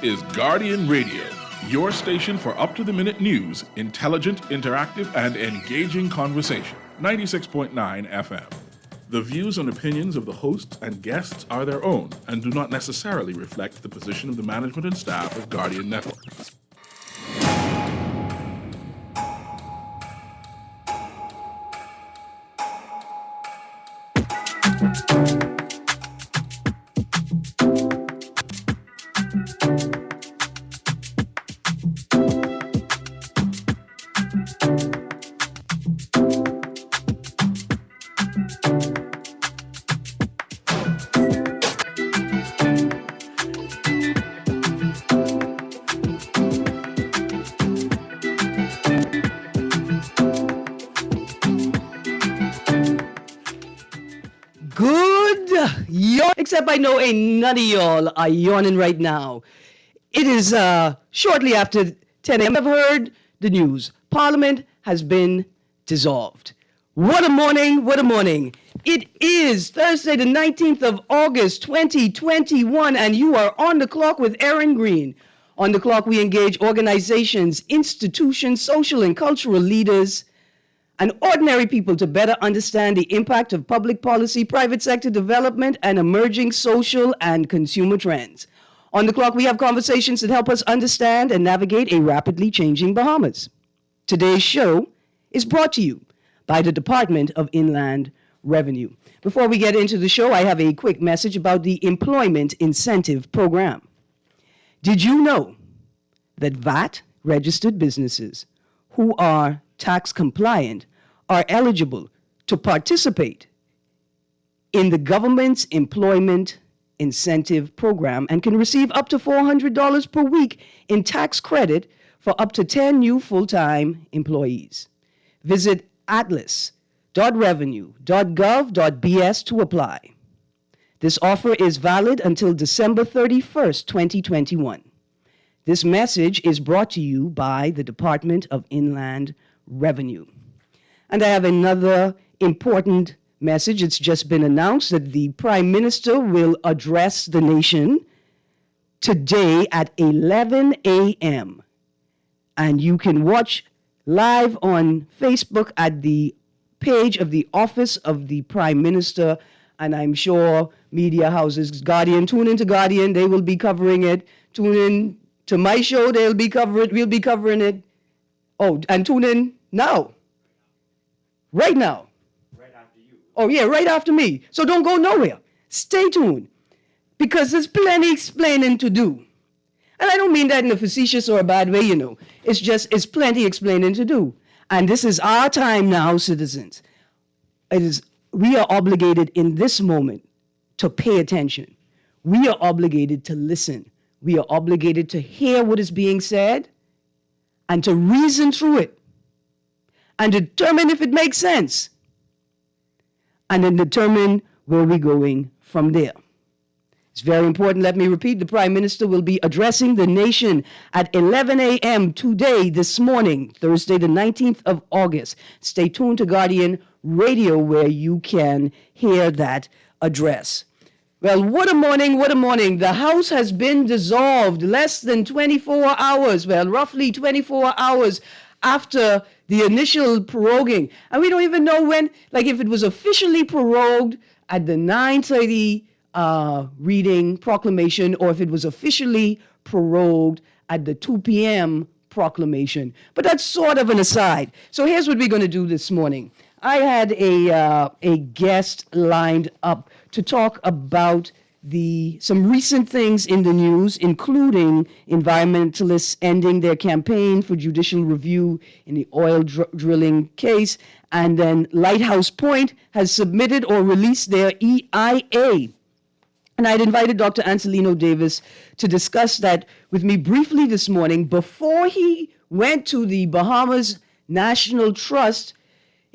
is Guardian Radio, your station for up-to-the-minute news, intelligent, interactive, and engaging conversation. 96.9 FM. The views and opinions of the hosts and guests are their own and do not necessarily reflect the position of the management and staff of Guardian Network. Except I know ain't none of y'all are yawning right now. It is shortly after 10 a.m. I've heard the news. Parliament has been dissolved. What a morning, what a morning. It is Thursday, the 19th of August, 2021, and you are on the clock with Erin, Greene. On the clock, we engage organizations, institutions, social and cultural leaders, and ordinary people to better understand the impact of public policy, private sector development, and emerging social and consumer trends. On the clock, we have conversations that help us understand and navigate a rapidly changing Bahamas. Today's show is brought to you by the Department of Inland Revenue. Before we get into the show, I have a quick message about the Employment Incentive Program. Did you know that VAT-registered businesses who are tax compliant are eligible to participate in the government's Employment Incentive Program and can receive up to $400 per week in tax credit for up to 10 new full-time employees. Visit atlas.revenue.gov.bs to apply. This offer is valid until December 31st, 2021. This message is brought to you by the Department of Inland Revenue. And I have another important message. It's just been announced that the Prime Minister will address the nation today at 11 a.m. And you can watch live on Facebook at the page of the Office of the Prime Minister. And I'm sure media houses, Guardian, tune into Guardian, they will be covering it. Tune in to my show, we'll be covering it. Oh, and tune in now. Right now. Right after you. Oh, yeah, right after me. So don't go nowhere. Stay tuned. Because there's plenty explaining to do. And I don't mean that in a facetious or a bad way, you know. It's plenty explaining to do. And this is our time now, citizens. We are obligated in this moment to pay attention. We are obligated to listen. We are obligated to hear what is being said and to reason through it and determine if it makes sense and then determine where we're going from there. It's very important. Let me repeat, the Prime Minister will be addressing the nation at 11 a.m. today, this morning, Thursday, the 19th of August. Stay tuned to Guardian Radio where you can hear that address. Well, what a morning, what a morning. The House has been dissolved less than 24 hours, well, roughly 24 hours after the initial proroguing. And we don't even know when, like if it was officially prorogued at the 9:30 reading proclamation or if it was officially prorogued at the 2 p.m. proclamation. But that's sort of an aside. So here's what we're going to do this morning. I had a guest lined up to talk about some recent things in the news, including environmentalists ending their campaign for judicial review in the oil drilling case, and then Lighthouse Point has submitted or released their EIA. And I'd invited Dr. Anselino Davis to discuss that with me briefly this morning before he went to the Bahamas National Trust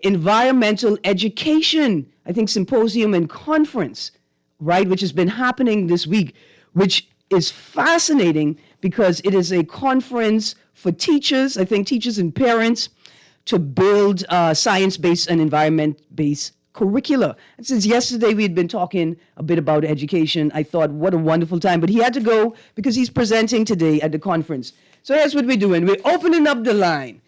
Environmental Education, symposium and conference, right, which has been happening this week, which is fascinating because it is a conference for teachers, teachers and parents, to build science-based and environment-based curricula. And since yesterday we had been talking a bit about education, I thought, what a wonderful time. But he had to go because he's presenting today at the conference. So here's what we're doing. We're opening up the line.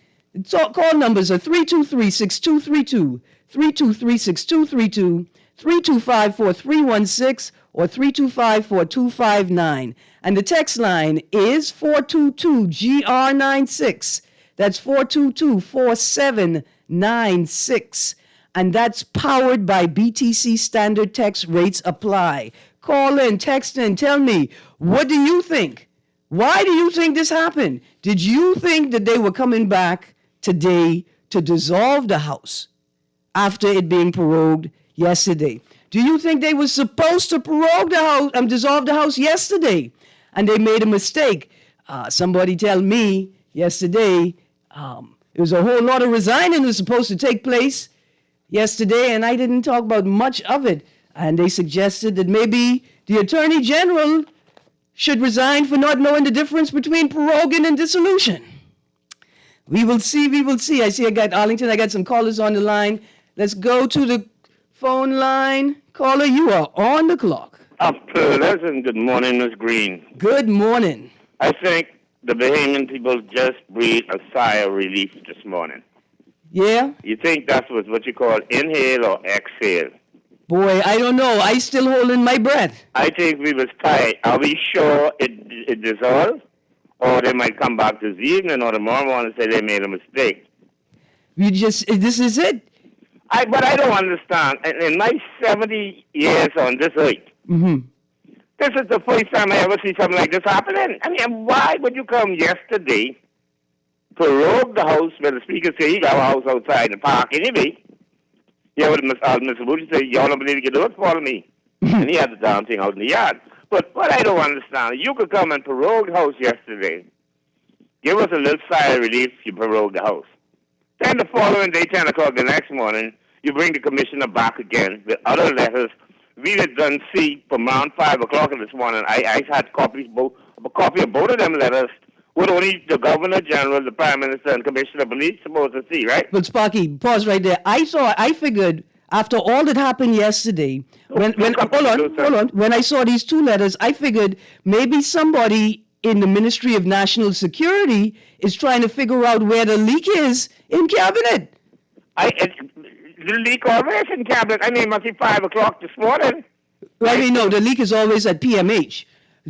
Call numbers are 323-6232, 323-6232, 325-4316, or 325-4259. And the text line is 422-GR96. That's 422-4796. And that's powered by BTC standard text rates apply. Call in, text in, tell me, what do you think? Why do you think this happened? Did you think that they were coming back today to dissolve the House after it being prorogued yesterday? Do you think they were supposed to prorogue the House and dissolve the House yesterday, and they made a mistake? Somebody tell me yesterday there was a whole lot of resigning that was supposed to take place yesterday, and I didn't talk about much of it. And they suggested that maybe the Attorney General should resign for not knowing the difference between proroguing and dissolution. We will see, we will see. I see I got Arlington, I got some callers on the line. Let's go to the phone line. Caller, you are on the clock. Pleasant. Good morning, Ms. Greene. Good morning. I think the Bahamian people just breathed a sigh of relief this morning. Yeah? You think that was what you call inhale or exhale? Boy, I don't know. I still holding my breath. I think we was tired. Are we sure it dissolved? Or they might come back this evening or tomorrow morning and say they made a mistake. This is it. But I don't understand. In my 70 years on this earth, this is the first time I ever see something like this happening. I mean, why would you come yesterday, prorogue the House where the Speaker said he got a house outside the park anyway? Yeah, what Mr. Booty said, y'all don't believe you can do it, follow me. And he had the damn thing out in the yard. But what I don't understand, you could come and prorogue the House yesterday. Give us a little sigh of relief, you prorogue the House. Then the following day, 10 o'clock the next morning, you bring the commissioner back again with other letters. We had done see from around 5 o'clock this morning. I had a copy of both of them letters with only the Governor General, the Prime Minister, and Commissioner Police supposed to see, right? But Sparky, pause right there. I figured after all that happened yesterday, when I saw these two letters, I figured maybe somebody in the Ministry of National Security is trying to figure out where the leak is in cabinet. The leak always in cabinet. I mean, it must be 5 o'clock this morning. Well, I mean, no, the leak is always at PMH.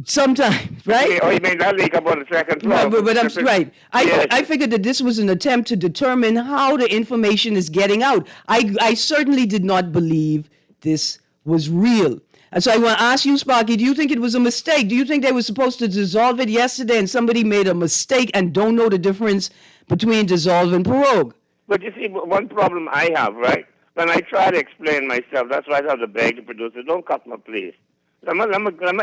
Sometimes, right? Okay, you mean that leak up on the second floor? But I'm right. I figured that this was an attempt to determine how the information is getting out. I certainly did not believe this was real. And so I want to ask you, Sparky, do you think it was a mistake? Do you think they were supposed to dissolve it yesterday and somebody made a mistake and don't know the difference between dissolve and prorogue? But you see, one problem I have, right? When I try to explain myself, that's why I have to beg the producer, don't cut my please. Let me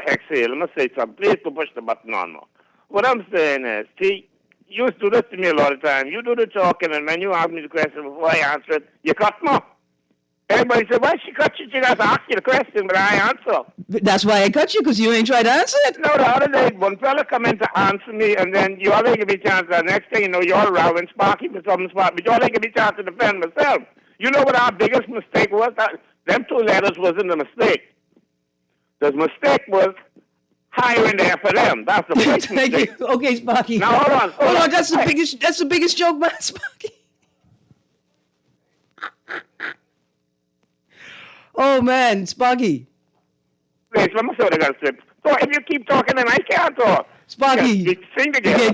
exhale. Let me say something. Please to push the button on more. What I'm saying is, see, you used to do this to me a lot of time. You do the talking, and when you ask me the question before I answer it, you cut me. Everybody said, why she cut you? She doesn't ask you the question, but I answer. That's why I cut you, because you ain't tried to answer it. No, the other day, one fella come in to answer me, and then you all ain't give me a chance. The next thing you know, you're all rowing Sparky for something spot, but you all ain't give me a chance to defend myself. You know what our biggest mistake was? Them two letters wasn't a mistake. The mistake was hiring the FLM. That's the biggest mistake. You. Okay, Sparky. Now hold on. Hold on. That's the biggest joke, man, Sparky. Oh man, Sparky. Please, let me see what I got to say. So if you keep talking, then I can't talk. Sparky, sing together. You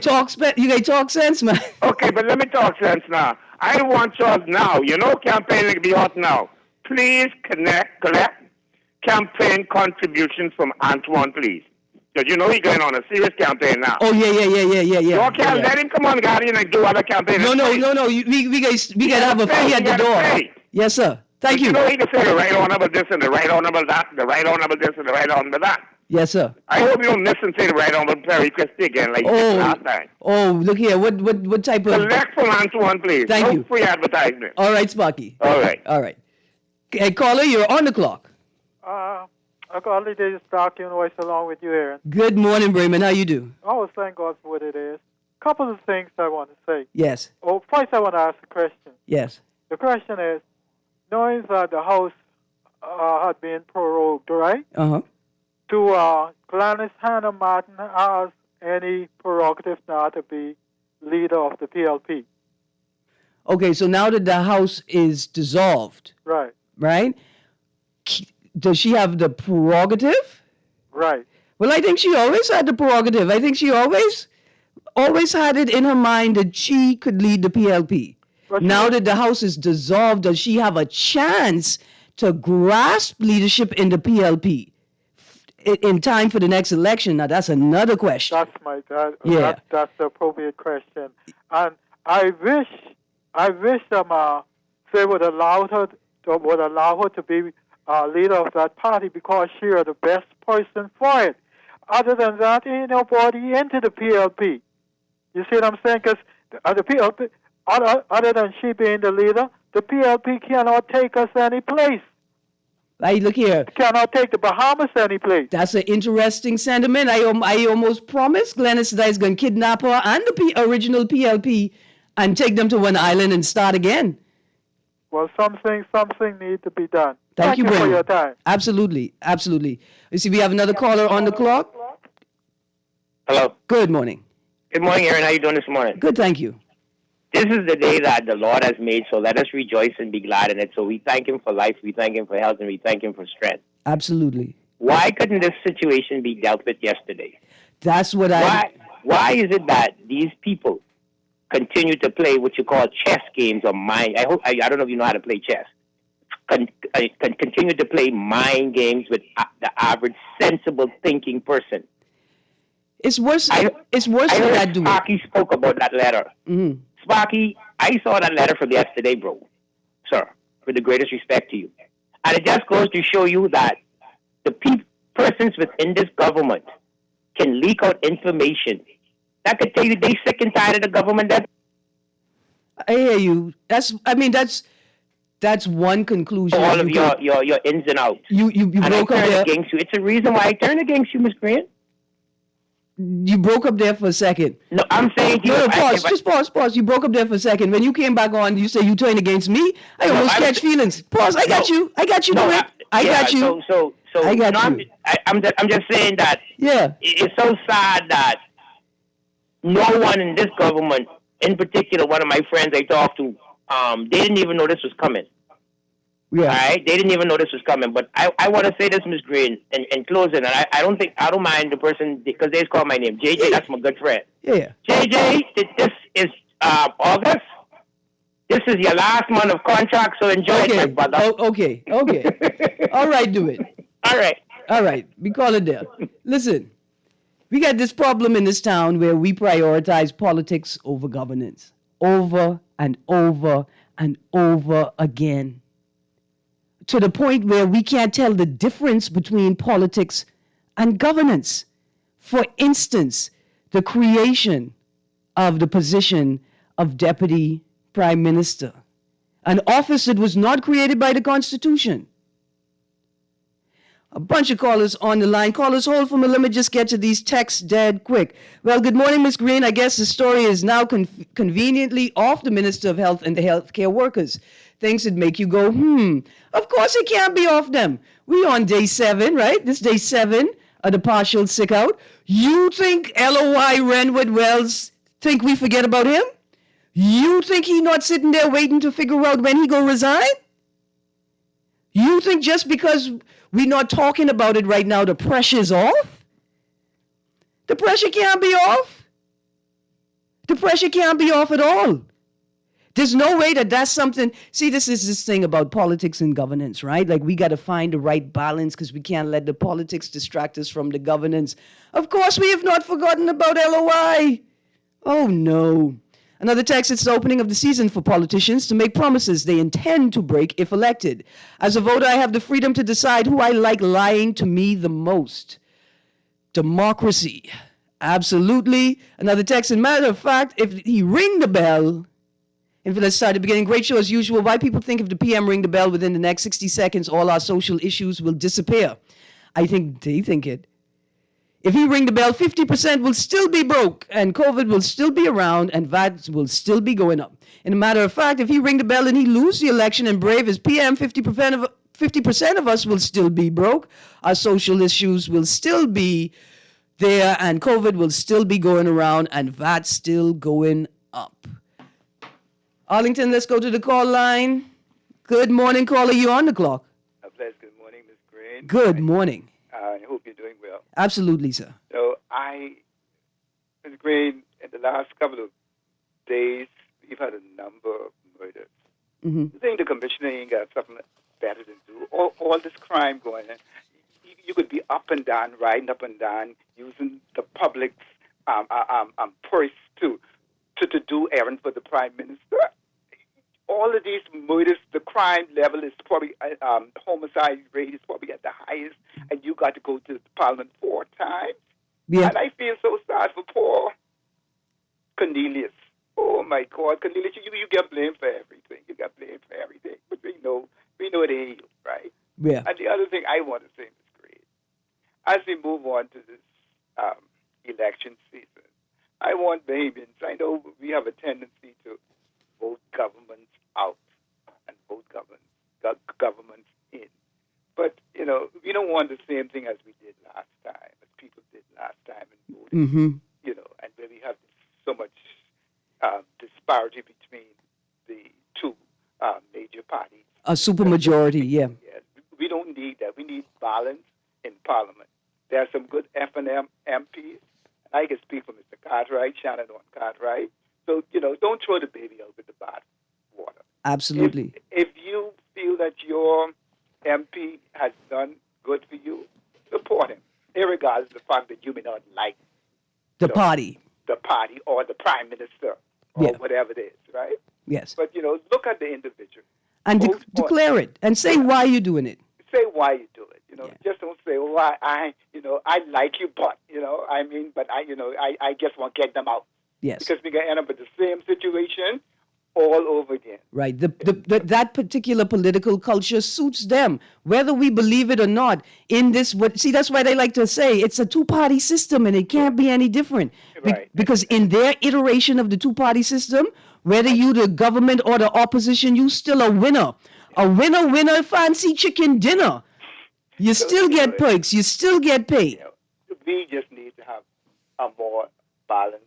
can talk sense, man. Okay, but let me talk sense now. I want y'all now. You know, campaigning can be hot now. Please collect campaign contributions from Antoine, please. Because you know he's going on a serious campaign now. Oh, yeah. You can't let him come on, Guardian, and do other campaigns. No. We got to have a fee at the door. Pay. Yes, sir. Thank you. You know he can say the right honorable this and the right honorable that, the right honorable this and the right honorable that. Yes, sir. I hope you don't miss and say the right honorable Perry Christie again like you did last time. Oh, look here. What type of... Select from Antoine, please. Thank you. Free advertisement. All right, Sparky. All right. Hey, caller, you're on the clock. I got a day talking voice along with you, Erin. Good morning, Bremen. How you do? Oh, thank God for what it is. Couple of things I want to say. Yes. Oh, first I want to ask a question. Yes. The question is, knowing that the House had been prorogued, right? Uh-huh. Do Gladys Hannah Martin has any prerogative now to be leader of the PLP? Okay, so now that the House is dissolved, Right. right? Does she have the prerogative? Right. Well, I think she always had the prerogative. I think she always had it in her mind that she could lead the PLP. But Now that the House is dissolved, does she have a chance to grasp leadership in the PLP in time for the next election? Now, that's another question. That's the appropriate question. And I wish them they would allow her to be leader of that party because she is the best person for it. Other than that, ain't nobody into the PLP. You see what I'm saying? Because the PLP, other than she being the leader, the PLP cannot take us any place. Hey, look here. Cannot take the Bahamas any place. That's an interesting sentiment. I almost promised Glennis that he's going to kidnap her and the original PLP and take them to one island and start again. Well, something needs to be done. Thank you, for Brandon. your time. Absolutely. You see, we have another caller on the clock. Hello. Good morning. Good morning, Erin. How you doing this morning? Good, thank you. This is the day that the Lord has made, so let us rejoice and be glad in it. So we thank Him for life, we thank Him for health, and we thank Him for strength. Absolutely. Why couldn't this situation be dealt with yesterday? That's what Why is it that these people continue to play what you call chess games or mind? I don't know if you know how to play chess. Continue to play mind games with the average sensible thinking person. It's worse. It's worse I than heard that, dude. Sparky spoke about that letter. Mm-hmm. Sparky, I saw that letter from yesterday, bro. Sir, with the greatest respect to you. And it just goes to show you that the persons within this government can leak out information that could tell you they sick and tired of the government. I hear you. That's one conclusion. All of your ins and outs. You broke up there. Against you. It's a reason why I turn against you, Miss Greene. You broke up there for a second. No, I'm saying... Pause. Just pause. You broke up there for a second. When you came back on, you say you turned against me. I almost catch feelings. Pause. I got you. I got you. No, I got you. So I got you. I'm just saying that... Yeah. It's so sad that no one in this government, in particular, one of my friends I talked to, they didn't even know this was coming. Yeah. All right? They didn't even know this was coming. But I want to say this, Ms. Greene, in closing, and I don't mind the person, because they just call my name. JJ, that's my good friend. Yeah. JJ, this is August. This is your last month of contract, so enjoy it, my brother. Okay. All right, do it. All right. We call it there. Listen, we got this problem in this town where we prioritize politics over governance. Over and over and over again. To the point where we can't tell the difference between politics and governance. For instance, the creation of the position of Deputy Prime Minister, an office that was not created by the Constitution. A bunch of callers on the line. Callers, hold for me. Let me just get to these texts dead quick. Well, good morning, Ms. Greene. I guess the story is now conveniently off the Minister of Health and the healthcare workers. Things that make you go, Of course it can't be off them. We on day 7, right? This day 7 of the partial sick out. You think LOI Renwood Wells think we forget about him? You think he not sitting there waiting to figure out when he go resign? You think just because we're not talking about it right now, the pressure's off? The pressure can't be off. The pressure can't be off at all. There's no way that's something. See, this is this thing about politics and governance, right? Like, we got to find the right balance because we can't let the politics distract us from the governance. Of course, we have not forgotten about LOI. Oh, no. Another text, it's the opening of the season for politicians to make promises they intend to break if elected. As a voter, I have the freedom to decide who I like lying to me the most. Democracy. Absolutely. Another text, as a matter of fact, if he ring the bell, and let's start at the beginning. Great show as usual. Why people think if the PM ring the bell within the next 60 seconds, all our social issues will disappear. I think they think it. If he ring the bell, 50% will still be broke, and COVID will still be around, and VAT will still be going up. And a matter of fact, if he ring the bell and he lose the election and brave as PM, 50% of us will still be broke. Our social issues will still be there, and COVID will still be going around, and VAT still going up. Arlington, let's go to the call line. Good morning, caller. You on the clock? A blessed good morning, Ms. Greene. Good morning. I hope you're doing well. Absolutely, sir. So Ms. Greene, in the last couple of days, we've had a number of murders. Mm-hmm. I think the commissioner ain't got something better to do. All this crime going on. You could be up and down, riding up and down, using the public's purse to do errands for the prime minister. All of these murders, the crime level is probably, homicide rate is probably at the highest, and you got to go to Parliament 4 times. Yeah. And I feel so sad for poor Cornelius. Oh my God, Cornelius, you get blamed for everything. You get blamed for everything. But we know it ain't you, right? Yeah. And the other thing I want to say, Ms. Greene, as we move on to this election season, I want Bahamians. I know we have a tendency to vote governments out and vote governments in. But, we don't want the same thing as we did last time, as people did last time in voting, Mm-hmm. and where we have so much disparity between the two major parties. A supermajority, yeah. Yes. We don't need that. We need balance in Parliament. There are some good F&M MPs. I can speak for Mr. Cartwright, Shannon on Cartwright. So, don't throw the baby out with the bath water. Absolutely. If you feel that your MP has done good for you, support him, irregardless of the fact that you may not like The party. the party or the prime minister or whatever it is, right? Yes. But, look at the individual. And Vote declare it and say why you're doing it. Say why you do it. Just don't say, "Oh, I like you, but I just want to get them out." Yes. Because we're gonna end up with the same situation all over again. Right. That particular political culture suits them, whether we believe it or not. That's why they like to say it's a two-party system and it can't be any different. Right. Because in their iteration of the two-party system, whether you the government or the opposition, you still a winner. A winner, fancy chicken dinner. You still get perks. You still get paid. We just need to have a more balanced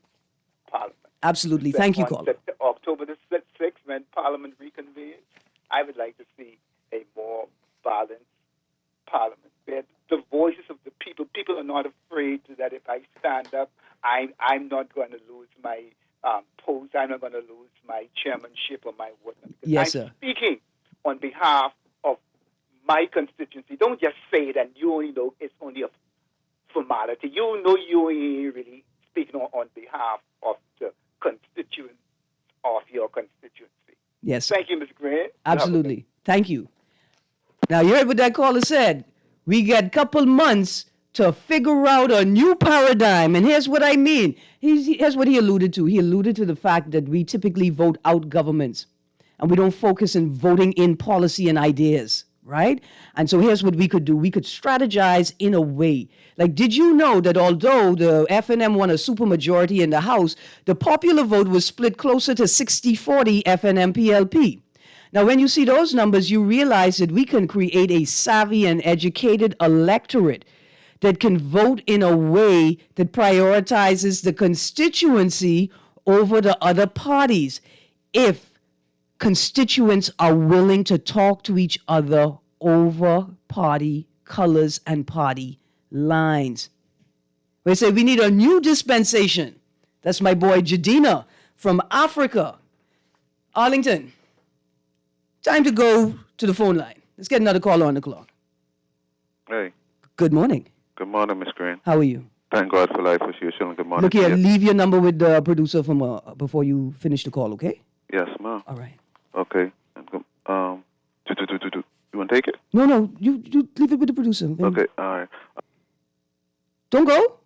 Parliament. Absolutely. Thank you, caller. October the 6th, when Parliament reconvenes, I would like to see a more balanced Parliament where the voices of the people are not afraid that if I stand up, I'm not going to lose my post. I'm not going to lose my chairmanship or my whatnot. Yes, sir. Speaking on behalf of my constituency. Don't just say it and you only know it's only a formality. You know you ain't really speaking on behalf of the constituents of your constituency. Yes. Thank you, Ms. Greene. Absolutely. Thank you. Now, you heard what that caller said. We got a couple months to figure out a new paradigm. And here's what I mean. Here's what he alluded to. He alluded to the fact that we typically vote out governments and we don't focus on voting in policy and ideas, right? And so here's what we could do. We could strategize in a way. Like, did you know that although the FNM won a supermajority in the House, the popular vote was split closer to 60-40 FNM PLP? Now, when you see those numbers, you realize that we can create a savvy and educated electorate that can vote in a way that prioritizes the constituency over the other parties if constituents are willing to talk to each other over party colors and party lines. We say we need a new dispensation. That's my boy Jadina from Africa. Arlington, time to go to the phone line. Let's get another caller on the clock. Hey. Good morning. Good morning, Miss Greene. How are you? Thank God for life as usual. Good morning. Look here, to you. leave your number with the producer from before you finish the call, okay? Yes, ma'am. All right. Okay. You want to take it? No, you leave it with the producer. Okay, all right. Don't go.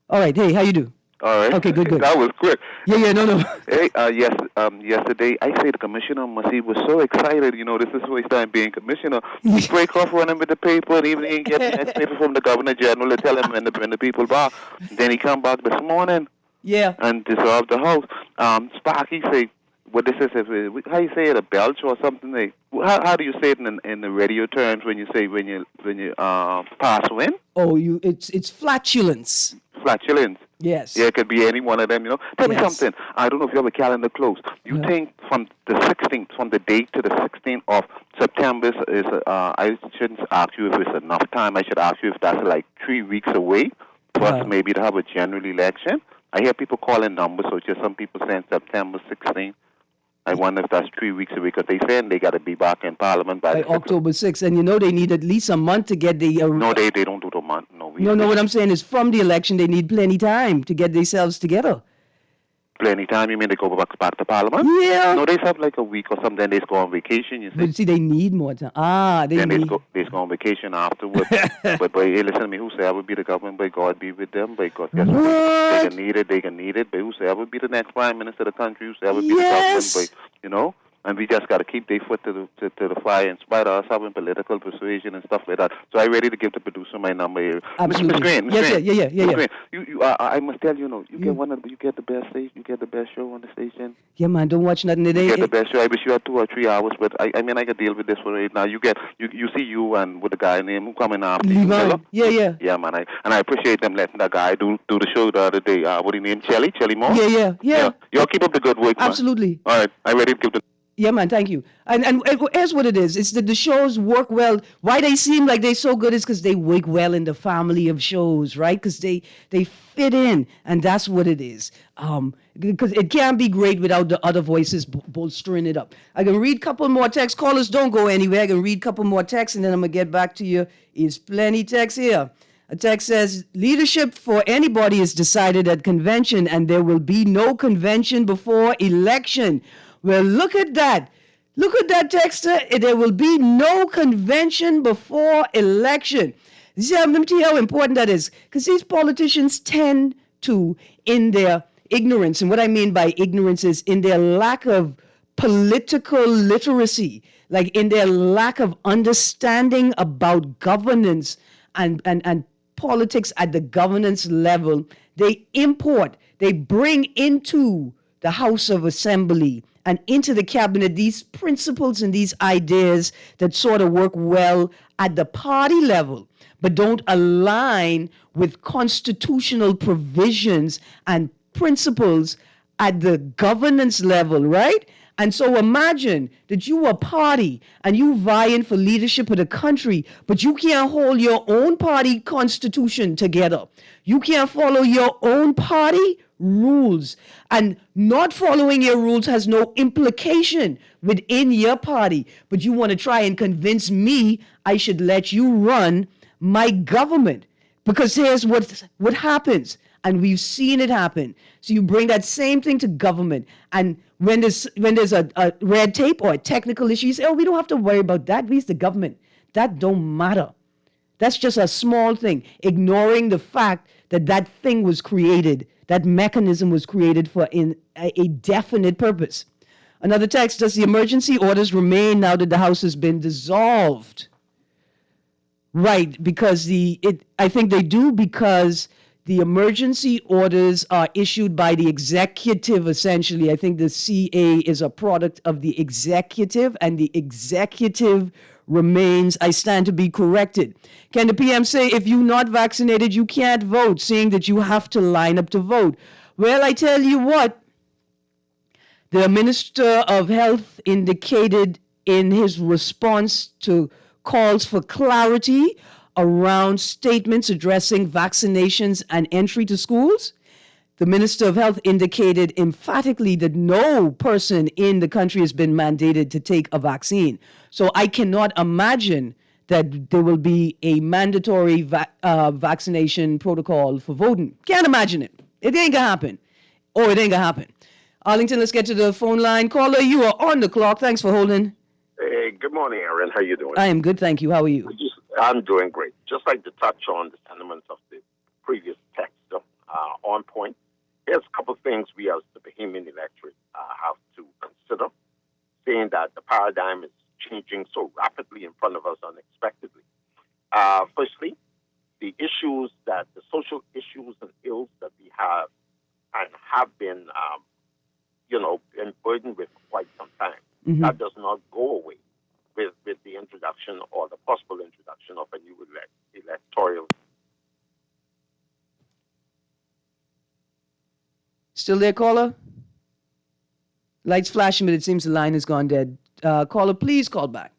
All right. Hey, how you do? All right. Okay, good. That was quick. Yeah, no. Hey, yesterday, I say the commissioner Massey was so excited. You know, this is his time being commissioner. He break off running with the paper, and even he get the next paper from the governor general to tell him when to bring the people back. Then he come back this morning. Yeah. And dissolve the house. Sparky say, what this is, how you say it, a belch or something? Like, how do you say it in the radio terms when you say when you pass wind? Oh, it's flatulence. Flatulence. Yes. Yeah, it could be any one of them, you know. Tell me Yes. something. I don't know if you have a calendar close. You think from the 16th, from the date to the 16th of September is, I shouldn't ask you if it's enough time. I should ask you if that's like 3 weeks away for us maybe to have a general election. I hear people calling numbers, so just some people saying September 16th. I wonder if that's 3 weeks away because they saying they got to be back in Parliament by October 6th. And you know they need at least a month to get the... No, they don't do the month. No, what I'm saying is from the election, they need plenty time to get themselves together. Plenty time? You mean they go back to Parliament? Yeah. No, they have like a week or something. Then they go on vacation, you see. But see, they need more time. They go on vacation afterwards. but hey, listen to me. Whosoever be the government, by God be with them. By God, yes, they can need it. But whosoever be the next prime minister of the country, whosoever be the government, but you know. And we just got to keep their foot to the fire in spite of us having political persuasion and stuff like that. So I'm ready to give the producer my number here. Absolutely. Miss Greene. Yeah. I must tell you, you get the best station, you get the best show on the station. Yeah, man, don't watch nothing today. You get the best show. I wish you had 2 or 3 hours, but I mean I can deal with this for right now. You see you and with the guy named who coming after you. Yeah. Yeah, man. I appreciate them letting that guy do the show the other day. What do you name? Chelly Moore? Yeah. Y'all keep up the good work, man. Absolutely. All right, I'm ready to give the... Yeah, man, thank you. And here's what it is. It's that the shows work well. Why they seem like they're so good is because they work well in the family of shows, right? Because they fit in, and that's what it is. Because it can't be great without the other voices bolstering it up. I can read a couple more texts. Callers, don't go anywhere. I can read a couple more texts, and then I'm going to get back to you. There's plenty text here. A text says, leadership for anybody is decided at convention, and there will be no convention before election. Well, look at that. Look at that, texter. There will be no convention before election. See, let me tell you how important that is. Because these politicians tend to, in their ignorance, and what I mean by ignorance is in their lack of political literacy, like in their lack of understanding about governance and politics at the governance level, they bring into the House of Assembly and into the cabinet these principles and these ideas that sort of work well at the party level, but don't align with constitutional provisions and principles at the governance level, right? And so imagine that you are a party and you vying for leadership of the country, but you can't hold your own party constitution together. You can't follow your own party rules. And not following your rules has no implication within your party. But you want to try and convince me I should let you run my government. Because here's what happens. And we've seen it happen. So you bring that same thing to government. And when there's a red tape or a technical issue, you say, we don't have to worry about that. We's the government. That don't matter. That's just a small thing. Ignoring the fact that thing was created, that mechanism was created for a definite purpose. Another text, does the emergency orders remain now that the House has been dissolved? Right, because I think they do because the emergency orders are issued by the executive, essentially. I think the CA is a product of the executive, and the executive remains. I stand to be corrected. Can the PM say, if you're not vaccinated, you can't vote, seeing that you have to line up to vote? Well, I tell you what, the Minister of Health indicated in his response to calls for clarity around statements addressing vaccinations and entry to schools. The Minister of Health indicated emphatically that no person in the country has been mandated to take a vaccine. So I cannot imagine that there will be a mandatory vaccination protocol for voting. Can't imagine it. It ain't gonna happen. It ain't gonna happen. Arlington, let's get to the phone line. Caller, you are on the clock. Thanks for holding. Hey, good morning, Erin. How you doing? I am good, thank you. How are you? I'm doing great. Just like to touch on the sentiments of the previous text, on point. There's a couple of things we as the Bahamian electorate have to consider, saying that the paradigm is changing so rapidly in front of us unexpectedly. Firstly, the social issues and ills that we have and have been, been burdened with for quite some time. Mm-hmm. That does not go away with the introduction or the possible introduction of a new electoral. Still there, caller? Lights flashing, but it seems the line has gone dead. Caller, please call back.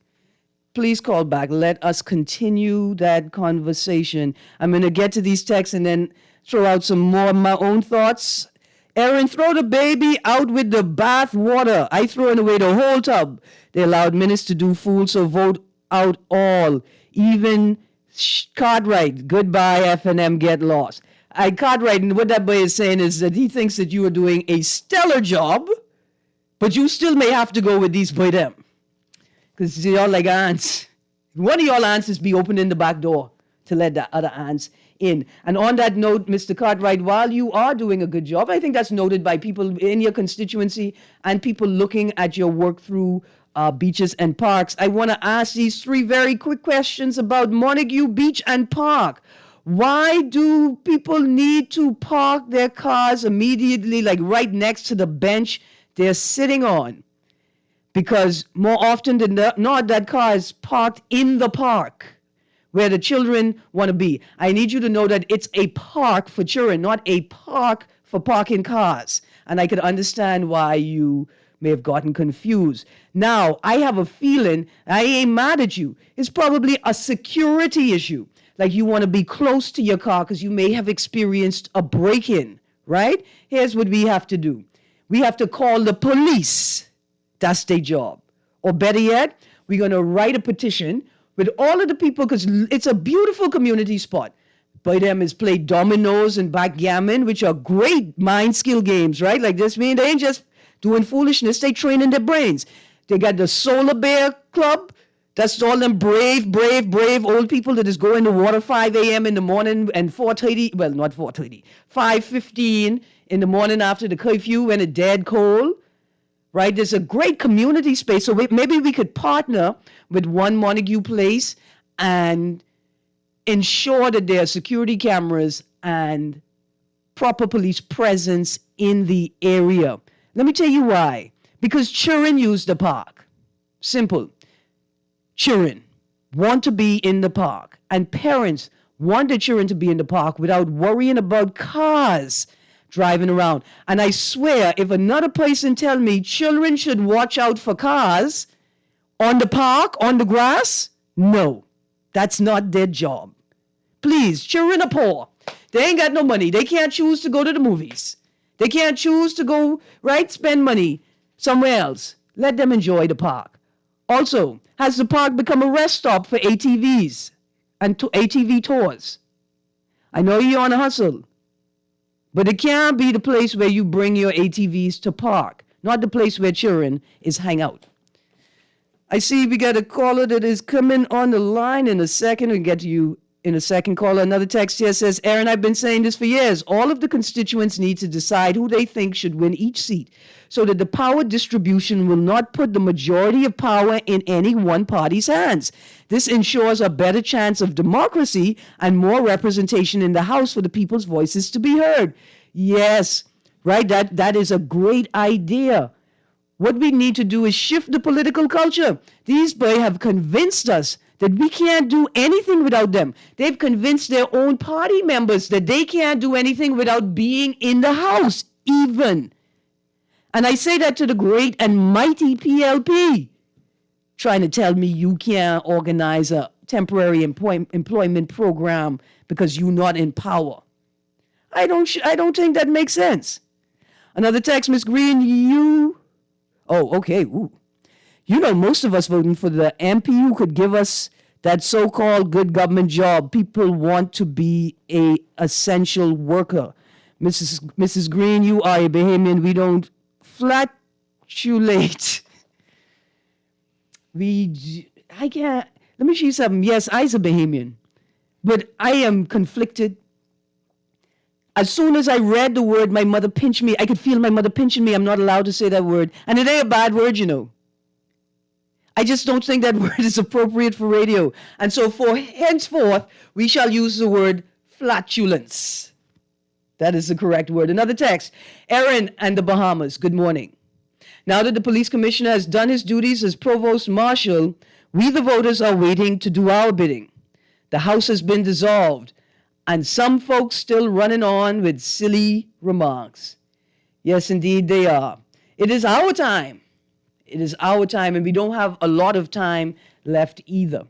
Please call back. Let us continue that conversation. I'm going to get to these texts and then throw out some more of my own thoughts. Erin, throw the baby out with the bath water. I throw away the whole tub. They allowed minutes to do fools, so vote out all. Even Cartwright, goodbye, F&M, get lost. Cartwright, and what that boy is saying is that he thinks that you are doing a stellar job, but you still may have to go with these boy them. Because y'all like ants. One of y'all ants is be opening the back door to let the other ants in. And on that note, Mr. Cartwright, while you are doing a good job, I think that's noted by people in your constituency and people looking at your work through beaches and parks. I want to ask these three very quick questions about Montague Beach and Park. Why do people need to park their cars immediately, like right next to the bench they're sitting on? Because more often than not, that car is parked in the park where the children want to be. I need you to know that it's a park for children, not a park for parking cars. And I could understand why you may have gotten confused. Now, I have a feeling, I ain't mad at you, it's probably a security issue. Like you want to be close to your car because you may have experienced a break-in, right? Here's what we have to do. We have to call the police. That's their job. Or better yet, we're going to write a petition with all of the people, because it's a beautiful community spot. By them is play dominoes and backgammon, which are great mind skill games, right? Like this mean they ain't just doing foolishness, they training their brains. They got the Solar Bear Club. That's all them brave old people that is going to water 5 a.m. in the morning and 4:30, well, not 4:30, 5:15 in the morning after the curfew when it's dead cold. Right? There's a great community space. So maybe we could partner with One Montague Place and ensure that there are security cameras and proper police presence in the area. Let me tell you why. Because children use the park. Simple. Children want to be in the park, and parents want the children to be in the park without worrying about cars driving around. And I swear, if another person tell me children should watch out for cars on the park, on the grass, no, that's not their job. Please, children are poor. They ain't got no money. They can't choose to go to the movies. They can't choose to go, right, spend money somewhere else. Let them enjoy the park. Also, has the park become a rest stop for ATVs and ATV tours? I know you're on a hustle, but it can't be the place where you bring your ATVs to park, not the place where children is hang out. I see we got a caller that is coming on the line in a second. We'll get to you in a second. Caller, another text here says, Erin, I've been saying this for years. All of the constituents need to decide who they think should win each seat so that the power distribution will not put the majority of power in any one party's hands. This ensures a better chance of democracy and more representation in the House for the people's voices to be heard. Yes, right? That is a great idea. What we need to do is shift the political culture. These boys have convinced us that we can't do anything without them. They've convinced their own party members that they can't do anything without being in the House, even. And I say that to the great and mighty PLP, trying to tell me you can't organize a temporary employment program because you're not in power. I don't think that makes sense. Another text, Miss Greene, oh, okay, ooh. You know, most of us voting for the MP who could give us that so-called good government job. People want to be a essential worker. Mrs. Greene, you are a Bahamian. We don't flatulate. I can't, let me show you something. Yes, I's a Bahamian, but I am conflicted. As soon as I read the word, my mother pinched me. I could feel my mother pinching me. I'm not allowed to say that word. And it ain't a bad word, you know. I just don't think that word is appropriate for radio. And so for henceforth, we shall use the word flatulence. That is the correct word. Another text. Erin and the Bahamas. Good morning. Now that the police commissioner has done his duties as provost marshal, we the voters are waiting to do our bidding. The House has been dissolved, and some folks still running on with silly remarks. Yes, indeed they are. It is our time. It is our time, and we don't have a lot of time left either.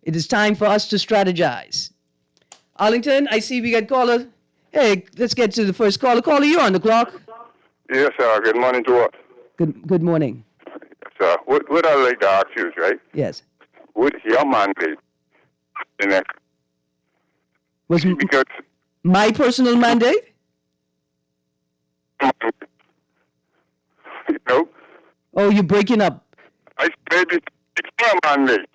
It is time for us to strategize. Arlington, I see we got caller. Hey, let's get to the first caller. Caller, you're on the clock. Yes, sir. Good morning to all. Good morning. Sir, what I'd like to ask you is, right? Yes. What your mandate the next? Was because my personal mandate? You know? Oh, you're breaking up. I said it's your mandate.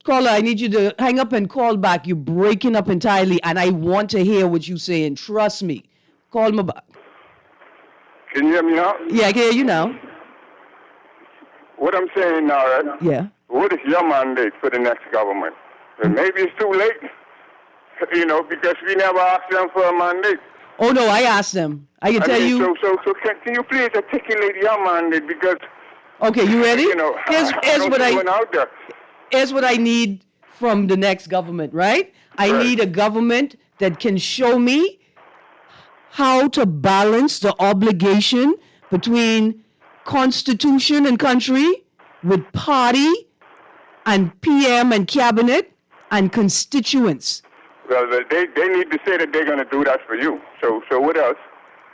Caller, I need you to hang up and call back. You're breaking up entirely, and I want to hear what you're saying. Trust me. Call me back. Can you hear me now? Yeah, I can hear you now. What I'm saying now, right? Yeah. What is your mandate for the next government? And maybe it's too late, you know, because we never asked them for a mandate. Oh, no, I asked them. I can tell you. So can you please articulate your mandate? Because. Okay, you ready? You know, here's what I need from the next government, right? I need a government that can show me how to balance the obligation between constitution and country with party and PM and cabinet and constituents. Well, they need to say that they're going to do that for you. So what else?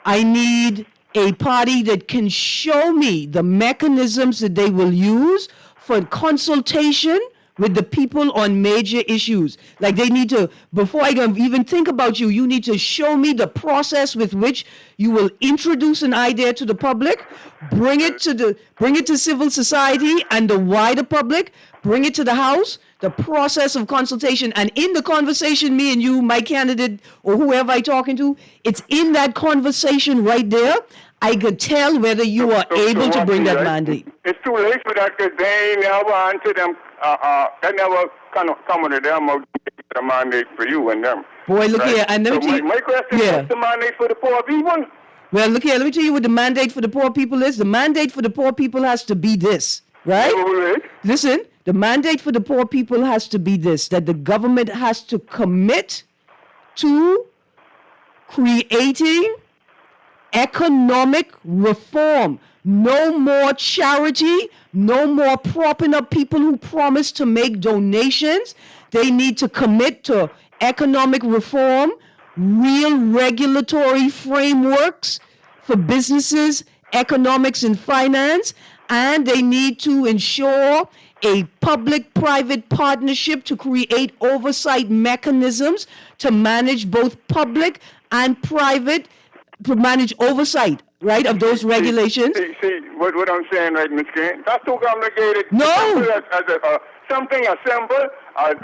I need a party that can show me the mechanisms that they will use for consultation with the people on major issues. Like they need to, before I can even think about you, you need to show me the process with which you will introduce an idea to the public, bring it to civil society and the wider public, bring it to the House, the process of consultation. And in the conversation, me and you, my candidate, or whoever I'm talking to, it's in that conversation right there, I could tell whether you are able to bring that mandate. It's too late for that because they never answer them. They never come with them or the mandate for you and them. Boy, look here, and let me tell you. My question is, what's the mandate for the poor people? Well, look here, let me tell you what the mandate for the poor people is. The mandate for the poor people has to be this, right? Listen, the mandate for the poor people has to be this, that the government has to commit to creating economic reform. No more charity, no more propping up people who promise to make donations. They need to commit to economic reform, real regulatory frameworks for businesses, economics and finance, and they need to ensure a public-private partnership to create oversight mechanisms to manage both public and private, to manage oversight, right, of those regulations. See what I'm saying, right, Ms. Greene? That's too complicated. No. Something as simple as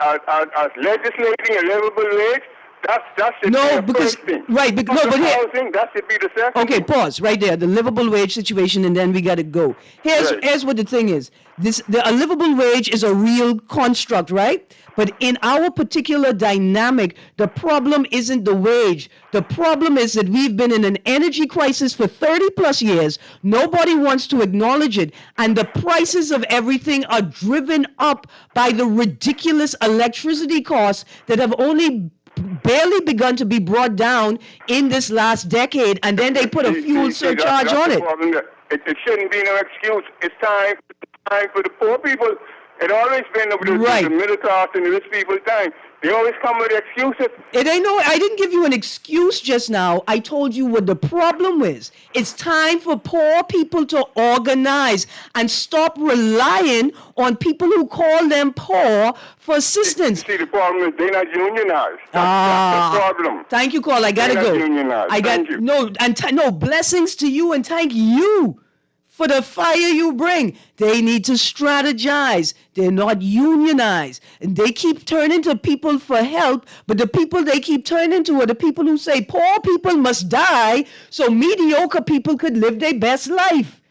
legislating a livable wage. That should be the first thing. Right, but housing, that should be the second. Okay, pause right there. The livable wage situation, and then we got to go. Here's what the thing is. A livable wage is a real construct, right? But in our particular dynamic, the problem isn't the wage. The problem is that we've been in an energy crisis for 30 plus years. Nobody wants to acknowledge it. And the prices of everything are driven up by the ridiculous electricity costs that have only barely begun to be brought down in this last decade, and then they put a fuel surcharge on it. It shouldn't be no excuse. It's time for the poor people. It always been the middle class and the rich people time. They always come with excuses. I didn't give you an excuse just now. I told you what the problem is. It's time for poor people to organize and stop relying on people who call them poor for assistance. See, the problem is they're not unionized. That's the problem. Thank you, Carl. I gotta go. Unionized. No, blessings to you, and thank you for the fire you bring. They need to strategize. They're not unionized. And they keep turning to people for help, but the people they keep turning to are the people who say poor people must die so mediocre people could live their best life.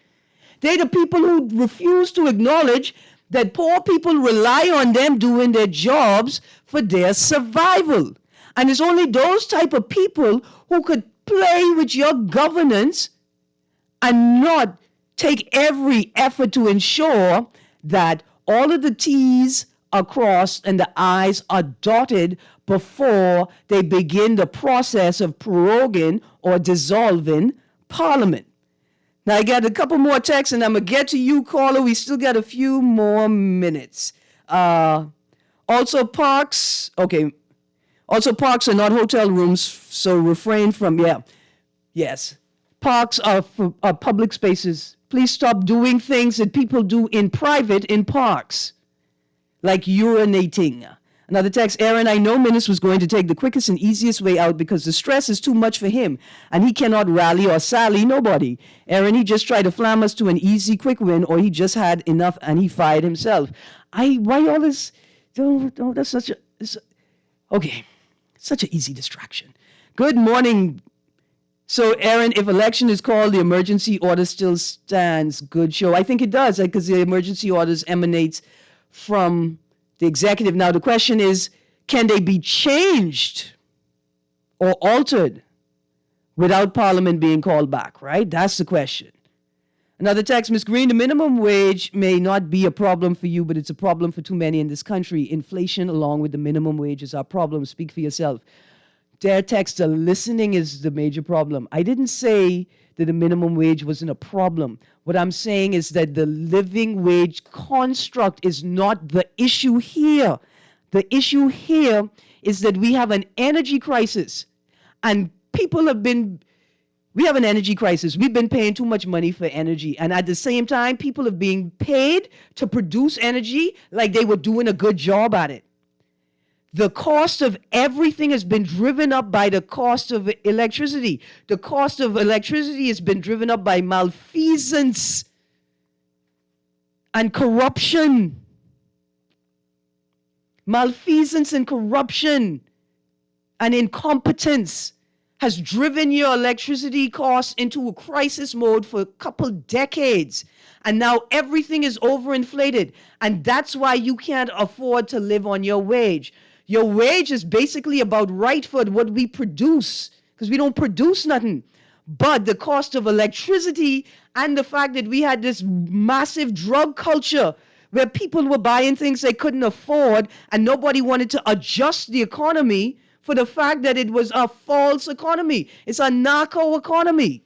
They're the people who refuse to acknowledge that poor people rely on them doing their jobs for their survival. And it's only those type of people who could play with your governance and not take every effort to ensure that all of the T's are crossed and the I's are dotted before they begin the process of proroguing or dissolving Parliament. Now, I got a couple more texts, and I'm going to get to you, caller. We still got a few more minutes. Also, parks are not hotel rooms, so refrain from, yes. Parks are public spaces. Please stop doing things that people do in private in parks, like urinating. Another text, Erin, I know Minnis was going to take the quickest and easiest way out because the stress is too much for him, and he cannot rally or sally nobody. Erin, he just tried to flam us to an easy, quick win, or he just had enough and he fired himself. Why all this? That's such a... Okay, such an easy distraction. Good morning. So, Erin, if election is called, the emergency order still stands. Good show. I think it does, because the emergency orders emanates from the executive. Now, the question is, can they be changed or altered without Parliament being called back, right? That's the question. Another text, Ms. Greene, the minimum wage may not be a problem for you, but it's a problem for too many in this country. Inflation along with the minimum wage is our problem. Speak for yourself. Their text, the listening is the major problem. I didn't say that the minimum wage wasn't a problem. What I'm saying is that the living wage construct is not the issue here. The issue here is that we have an energy crisis, and we have an energy crisis. We've been paying too much money for energy, and at the same time, people are being paid to produce energy like they were doing a good job at it. The cost of everything has been driven up by the cost of electricity. The cost of electricity has been driven up by malfeasance and corruption. Malfeasance and corruption and incompetence has driven your electricity costs into a crisis mode for a couple decades. And now everything is overinflated. And that's why you can't afford to live on your wage. Your wage is basically about right for what we produce, because we don't produce nothing. But the cost of electricity and the fact that we had this massive drug culture where people were buying things they couldn't afford and nobody wanted to adjust the economy for the fact that it was a false economy. It's a narco economy.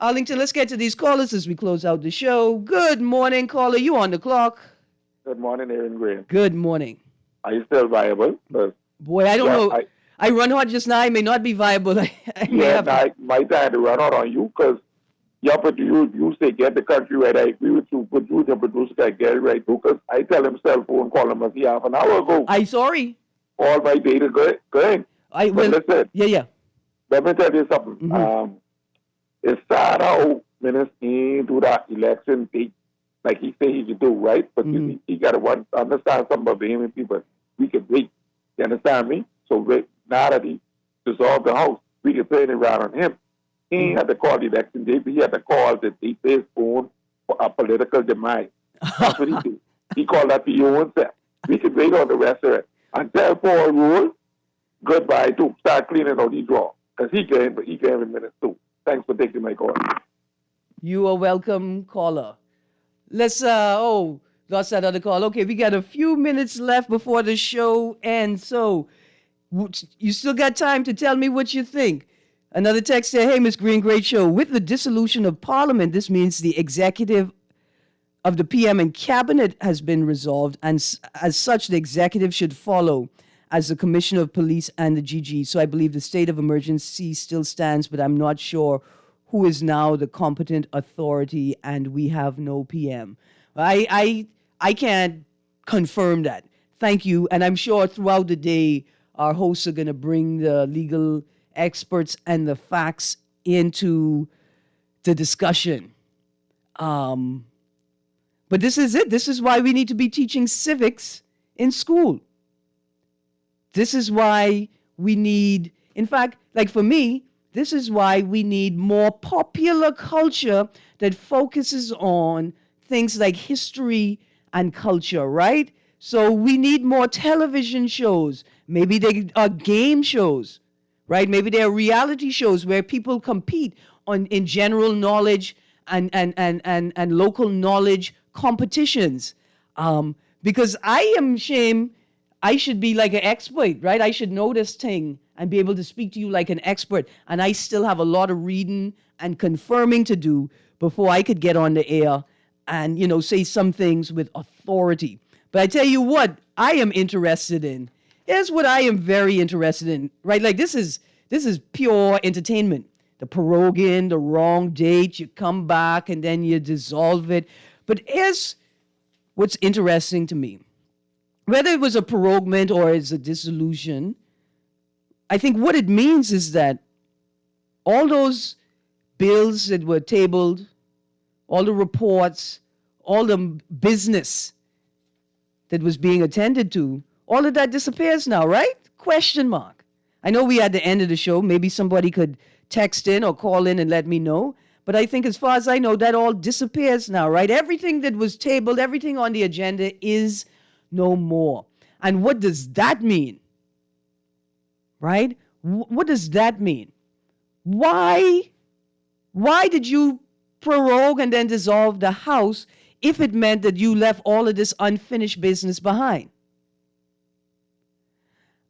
Arlington, let's get to these callers as we close out the show. Good morning, caller. You on the clock. Good morning, Erin Greene. Good morning. Are you still viable? Boy, I don't know. I run hard just now. I may not be viable. I might have to run out on you because you say get the country right. I agree with you, but you the producer can get it right too because I tell him cell phone call him half an hour ago. I'm sorry. All my data going. Listen. Yeah. Let me tell you something. Mm-hmm. It's sad how ministers do that election thing. Like he said he could do, right? But he got to understand something about Bahamian people. We can wait. You understand me? So now that he dissolved the House, we can turn it around on him. He ain't had to call the election day, but he had to call the his phone for a political demise. That's what he did. He called that to you and said, we can wait on the rest of it. Until Paul rule, goodbye too. Start cleaning out these drawers. Because he came in minutes too. Thanks for taking my call. You are welcome, caller. Let's, lost that other call. Okay, we got a few minutes left before the show ends. So you still got time to tell me what you think. Another text said, hey, Ms. Greene, great show. With the dissolution of Parliament, this means the executive of the PM and cabinet has been resolved. And as such, the executive should follow as the commissioner of police and the GG. So I believe the state of emergency still stands, but I'm not sure who is now the competent authority, and we have no PM. I can't confirm that. Thank you. And I'm sure throughout the day, our hosts are going to bring the legal experts and the facts into the discussion. But this is it. This is why we need to be teaching civics in school. This is why we need, in fact, like for me, this is why we need more popular culture that focuses on things like history and culture, right? So we need more television shows. Maybe they are game shows, right? Maybe they're reality shows where people compete in general knowledge and local knowledge competitions. Because I am ashamed, I should be like an expert, right? I should know this thing and be able to speak to you like an expert. And I still have a lot of reading and confirming to do before I could get on the air and, say some things with authority. But I tell you what I am interested in. Here's what I am very interested in, right? Like this is pure entertainment. The proroguing, the wrong date, you come back and then you dissolve it. But here's what's interesting to me. Whether it was a proroguement or it's a dissolution, I think what it means is that all those bills that were tabled, all the reports, all the business that was being attended to, all of that disappears now, right? Question mark. I know we at the end of the show, maybe somebody could text in or call in and let me know. But I think as far as I know, that all disappears now, right? Everything that was tabled, everything on the agenda is no more. And what does that mean? Right? What does that mean? Why did you prorogue and then dissolve the House if it meant that you left all of this unfinished business behind?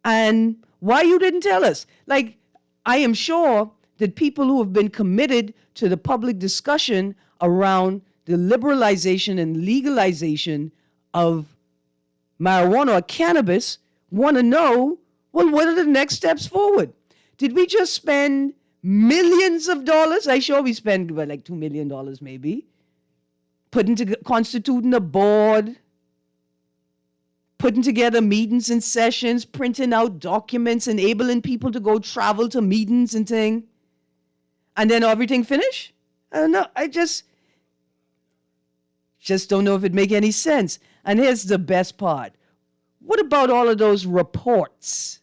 And why you didn't tell us? Like, I am sure that people who have been committed to the public discussion around the liberalization and legalization of marijuana or cannabis want to know, well, what are the next steps forward? Did we just spend millions of dollars? I'm sure we spent like $2 million maybe, constituting a board, putting together meetings and sessions, printing out documents, enabling people to go travel to meetings and things. And then everything finish? I don't know. I just don't know if it make any sense. And here's the best part. What about all of those reports?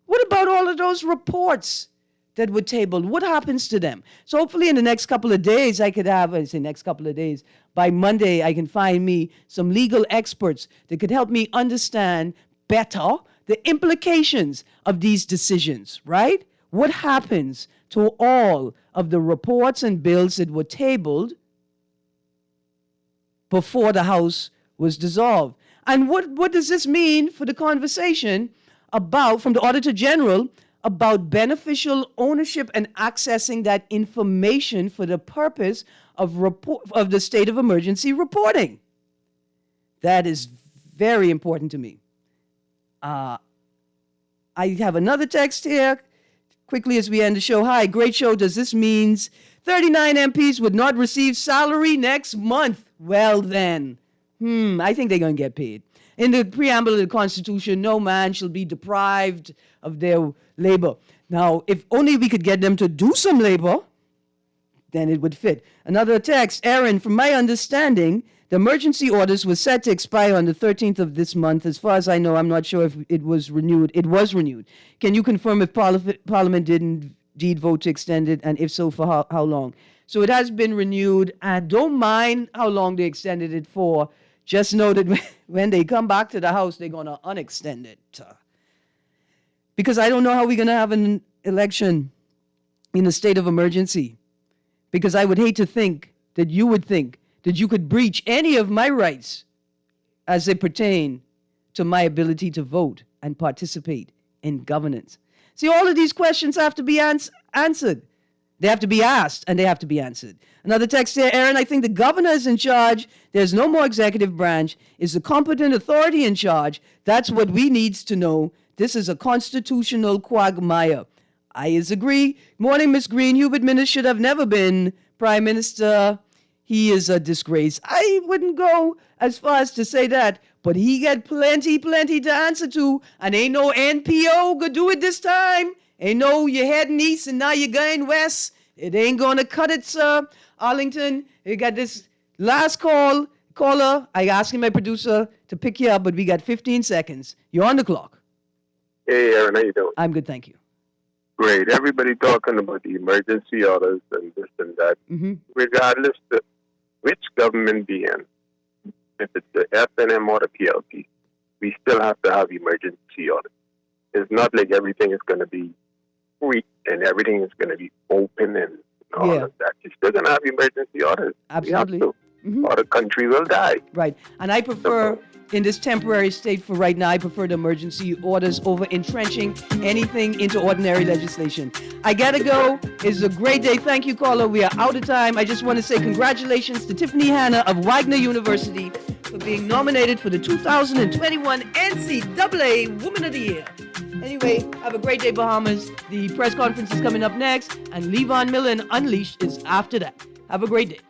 What about all of those reports that were tabled? What happens to them? So hopefully in the next couple of days, by Monday, I can find me some legal experts that could help me understand better the implications of these decisions, right? What happens to all of the reports and bills that were tabled before the House was dissolved? And what does this mean for the conversation from the Auditor General about beneficial ownership and accessing that information for the purpose of the state of emergency reporting? That is very important to me. I have another text here. Quickly as we end the show. Hi, great show. Does this mean 39 MPs would not receive salary next month? Well then, I think they're going to get paid. In the preamble of the Constitution, no man shall be deprived of their labor. Now, if only we could get them to do some labor, then it would fit. Another text, Erin, from my understanding, the emergency orders were set to expire on the 13th of this month. As far as I know, I'm not sure if it was renewed. It was renewed. Can you confirm if Parliament did indeed vote to extend it, and if so, for how long? So it has been renewed, and don't mind how long they extended it for. Just know that when they come back to the House, they're going to unextend it. Because I don't know how we're going to have an election in a state of emergency. Because I would hate to think that you would think that you could breach any of my rights as they pertain to my ability to vote and participate in governance. See, all of these questions have to be answered. They have to be asked, and they have to be answered. Another text here, Erin, I think the governor is in charge. There's no more executive branch. Is the competent authority in charge? That's what we need to know. This is a constitutional quagmire. I agree. Morning, Ms. Greene. Hubert Minnis should have never been prime minister. He is a disgrace. I wouldn't go as far as to say that, but he got plenty to answer to, and ain't no NPO gonna do it this time. Ain't no, you're heading east and now you're going west. It ain't going to cut it, sir. Arlington, you got this last caller. I asking my producer to pick you up, but we got 15 seconds. You're on the clock. Hey, Erin, how you doing? I'm good, thank you. Great. Everybody talking about the emergency orders and this and that. Mm-hmm. Regardless of which government be in, if it's the FNM or the PLP, we still have to have emergency orders. It's not like everything is going to be free and everything is going to be open and all of that. You're still going to have emergency orders. Absolutely. We have to, or the country will die. Right. And I prefer, in this temporary state for right now, I prefer the emergency orders over entrenching anything into ordinary legislation. I got to go. It's a great day. Thank you, caller. We are out of time. I just want to say congratulations to Tiffany Hanna of Wagner University for being nominated for the 2021 NCAA Woman of the Year. Anyway, have a great day, Bahamas. The press conference is coming up next, and Levon Miller and Unleashed is after that. Have a great day.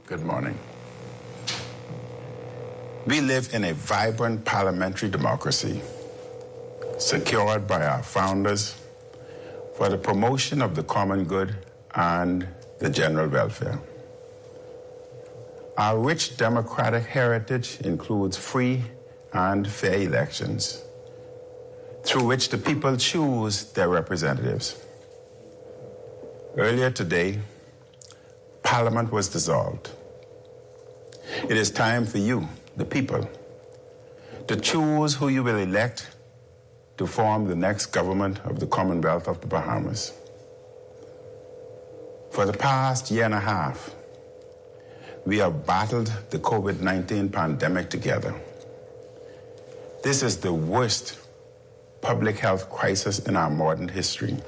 Good morning. We live in a vibrant parliamentary democracy, secured by our founders for the promotion of the common good and the general welfare. Our rich democratic heritage includes free and fair elections, through which the people choose their representatives. Earlier today, Parliament was dissolved. It is time for you, the people, to choose who you will elect to form the next government of the Commonwealth of the Bahamas. For the past year and a half, we have battled the COVID-19 pandemic together. This is the worst public health crisis in our modern history.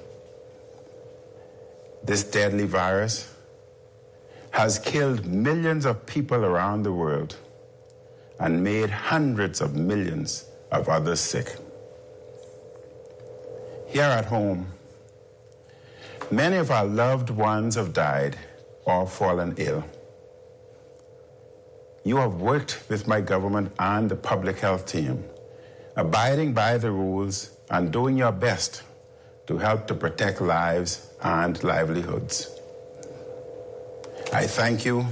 This deadly virus has killed millions of people around the world and made hundreds of millions of others sick. Here at home, many of our loved ones have died or fallen ill. You have worked with my government and the public health team, abiding by the rules and doing your best to help to protect lives and livelihoods. I thank you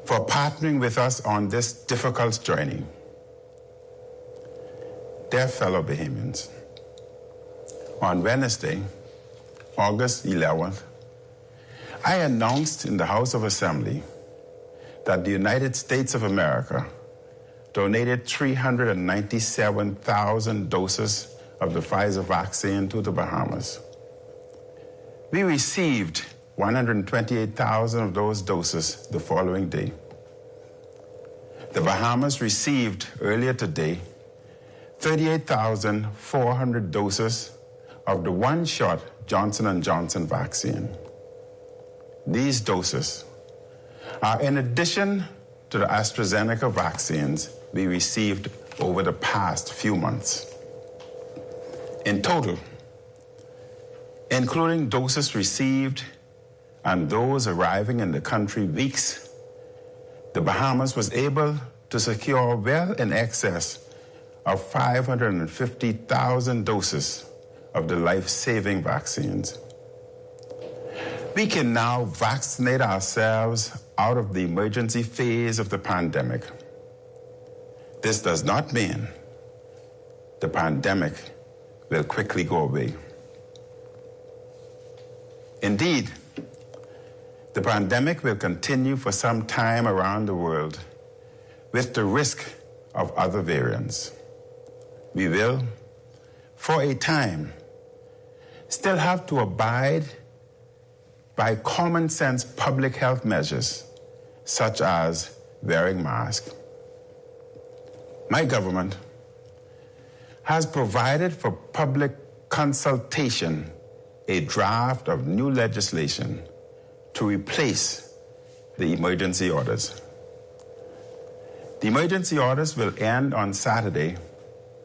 for partnering with us on this difficult journey. Dear fellow Bahamians, on Wednesday, August 11th, I announced in the House of Assembly that the United States of America donated 397,000 doses of the Pfizer vaccine to the Bahamas. We received 128,000 of those doses the following day. The Bahamas received earlier today 38,400 doses of the one-shot Johnson & Johnson vaccine. These doses are in addition to the AstraZeneca vaccines we received over the past few months. In total, including doses received and those arriving in the country weeks, the Bahamas was able to secure well in excess of 550,000 doses of the life-saving vaccines. We can now vaccinate ourselves out of the emergency phase of the pandemic. This does not mean the pandemic will quickly go away. Indeed, the pandemic will continue for some time around the world with the risk of other variants. We will, for a time, still have to abide by common sense public health measures such as wearing masks. My government has provided for public consultation a draft of new legislation to replace the emergency orders. The emergency orders will end on Saturday,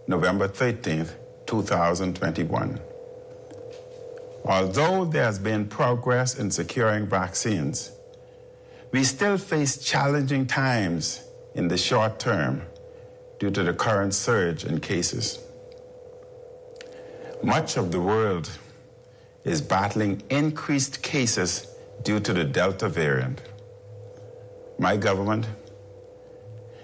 November 13th, 2021. Although there has been progress in securing vaccines, we still face challenging times in the short term due to the current surge in cases. Much of the world is battling increased cases due to the Delta variant. My government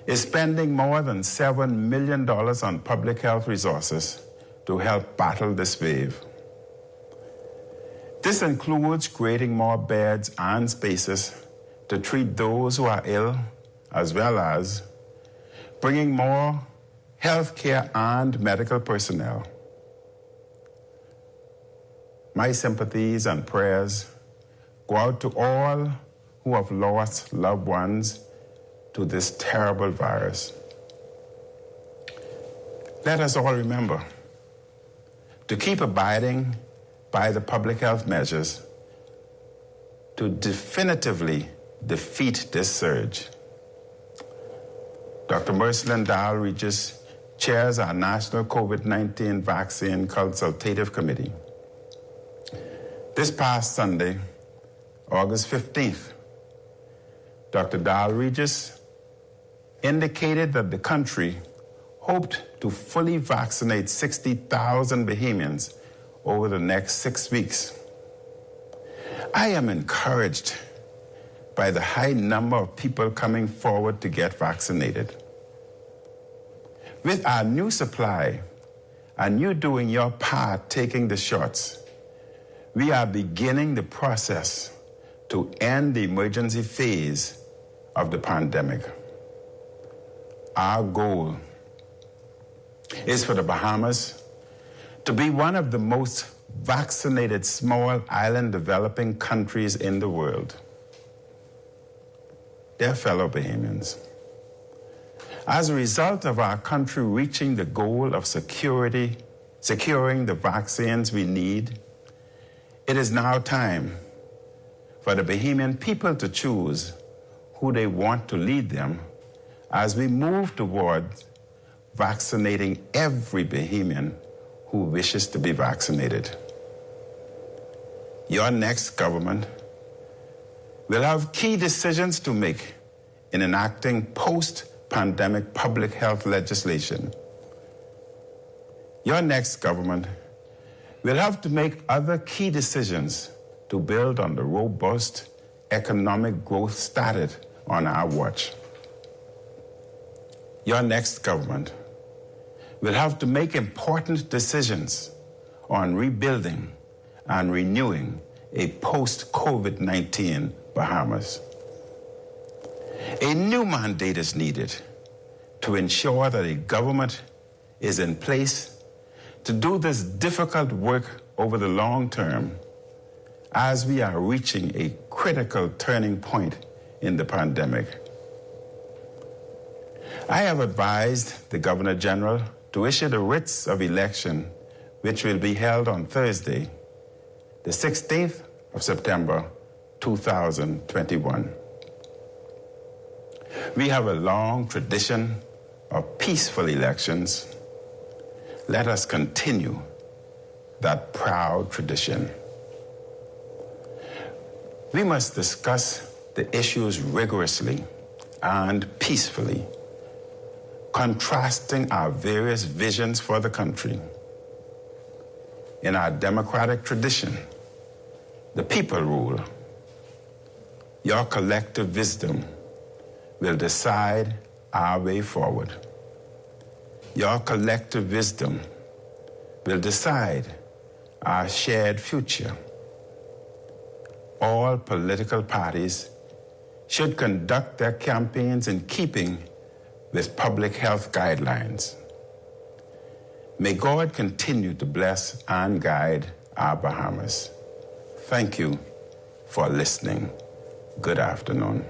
is spending more than $7 million on public health resources to help battle this wave. This includes creating more beds and spaces to treat those who are ill, as well as bringing more healthcare and medical personnel. My sympathies and prayers go out to all who have lost loved ones to this terrible virus. Let us all remember to keep abiding by the public health measures to definitively defeat this surge. Dr. Mercelyn Dahl-Regis chairs our National COVID-19 Vaccine Consultative Committee. This past Sunday, August 15th, Dr. Dahl-Regis indicated that the country hoped to fully vaccinate 60,000 Bahamians over the next 6 weeks. I am encouraged by the high number of people coming forward to get vaccinated. With our new supply and you doing your part taking the shots, we are beginning the process to end the emergency phase of the pandemic. Our goal is for the Bahamas to be one of the most vaccinated small island developing countries in the world. Dear fellow Bahamians, as a result of our country reaching the goal of securing the vaccines we need, it is now time for the Bahamian people to choose who they want to lead them as we move towards vaccinating every Bahamian who wishes to be vaccinated. Your next government will have key decisions to make in enacting post-pandemic public health legislation. Your next government will have to make other key decisions to build on the robust economic growth started on our watch. Your next government will have to make important decisions on rebuilding and renewing a post-COVID-19 Bahamas. A new mandate is needed to ensure that a government is in place to do this difficult work over the long term as we are reaching a critical turning point in the pandemic. I have advised the Governor General to issue the writs of election, which will be held on Thursday, the 16th of September, 2021. We have a long tradition of peaceful elections. Let us continue that proud tradition. We must discuss the issues rigorously and peacefully, contrasting our various visions for the country. In our democratic tradition, the people rule. Your collective wisdom will decide our way forward. Your collective wisdom will decide our shared future. All political parties should conduct their campaigns in keeping with public health guidelines. May God continue to bless and guide our Bahamas. Thank you for listening. Good afternoon.